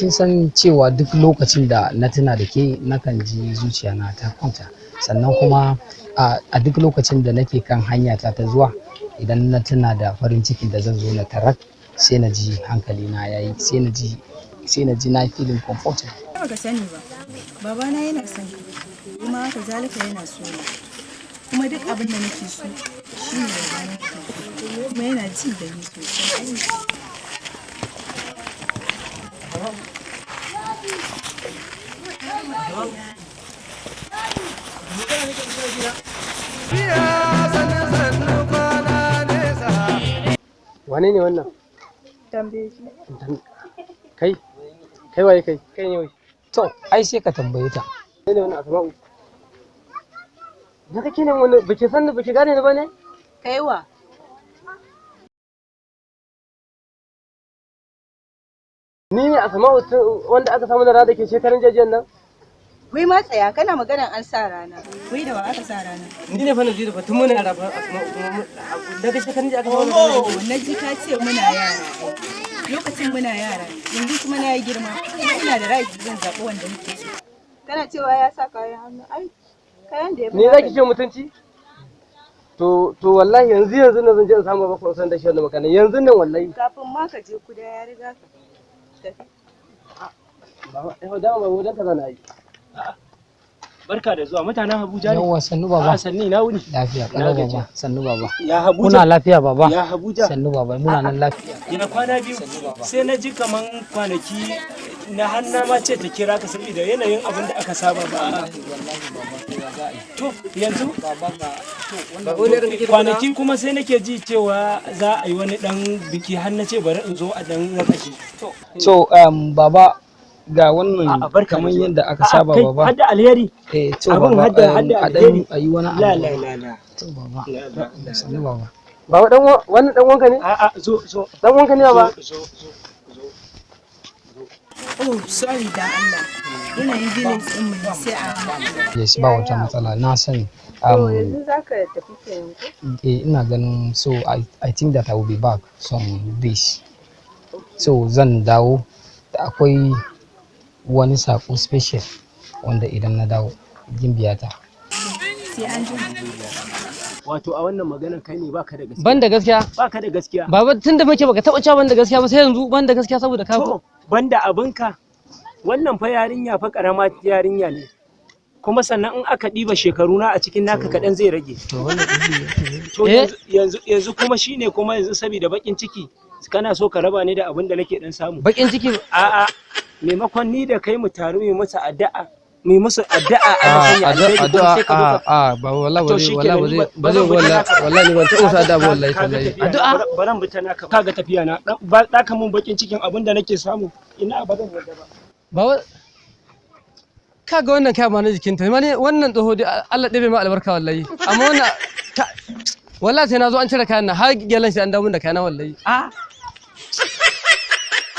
kin san cewa duk lokacin da na tuna da ke nakan ji zuciya na ta kwanta, sannan kuma a duk lokacin da nake kan hanya ta zuwa, idan na tuna da farin cikin da zan zo na tarar, sai na ji hankali na yayi, sai na ji na feeling comfortable. Baka sani ba, babana yana son ka, kuma haka zalika yana so ni, kuma duk abin da nake so shi ne babana kuma yana ji da ni sosai. Wane ne wannan? Tambaye shi. Kai waye kai? Kai ne wai. To, ai sai ka tambaye ta. Kai ne wannan Asma'u. Na kake nan wannan baki san ni baki gane ni ba ne? Kai wa? Ni ne Asma'u wanda aka samu da rana da ke shekaran jajiyan nan? Wai ma tsaya kana maganar an sa rana. Wai da wa aka sa rana? Ni ne fa na ji da batun muna yara fa Asma'u kuma daga shekaran jiya aka samu da rana. Na ji ka ce muna yara. Lokacin muna yara, yanzu kuma na yi girma. Ina da rai zan zaɓi wanda nake so. Kana cewa ya sa kayan hannu, ai kayan da ya fi. Ni zaki ce mutunci? To wallahi yanzu na zan je in samu bakon san da shi wannan makana. Yanzu nan wallahi. Kafin ma ka je kuda ya riga ka tafi. Baba, dama ba wajen ka zana yi. Barka da zuwa mutanen Abuja ne. Yawwa, sannu baba. Sanni na wuni. Lafiya kalau baba, sannu baba. Ya Abuja. Muna lafiya baba. Ya Abuja. Sannu baba, muna nan lafiya. Ina kwana biyu sai na ji kaman kwanaki na hanna ma ce ta kira ka saboda yanayin abin da aka saba ba. To yanzu kwanaki kuma sai nake ji cewa za a yi wani dan biki har na ce bari in zo a dan raka shi. To baba ga wannan kamar yadda aka saba baba. Hadda alheri. To baba a dan ayi wani abu. La. To baba. Sannu baba. Baba wannan dan wanka ne? A'a zo. Dan wanka ne baba? Zo. Oh, sorry da Allah. Yanayin village din mu sai a. Yes, ba wata matsala na sani. Yanzu za ka tafi kenan ko? Ina ganin so I think that I will be back some days. So zan dawo da akwai wani sako special wanda idan na dawo gimbiya ta. Sai an ji. Wato a wannan maganar kai ne baka da gaskiya. Ban da gaskiya? Baka da gaskiya. Baba tunda muke baka taba cewa ban da gaskiya ba sai yanzu ban da gaskiya saboda ka To banda abinka wannan fa yarinya fa karama yarinya ne. Kuma sannan in aka ɗiba shekaru na a cikin naka kaɗan zai rage. To yanzu kuma shine kuma yanzu saboda bakin ciki kana so ka raba ni da abin da nake dan samu. Bakin ciki? A'a maimakon ni da kai mu taru mu musu addu'a. Mu musu addu'a addu'a ba wallahi ni ban taɓa sa da wallahi addu'a baran bi ta naka kaga tafiya na ba daka mun bakin cikin abin da nake samu ina ba zan yarda ba. Ba kaga wannan kai ma na jikin ta wannan tsoho dai Allah ɗebe ma albarka wallahi amma wannan wallahi sai na zo an cire kayan nan har gelan shi an dawo min da kayan wallahi.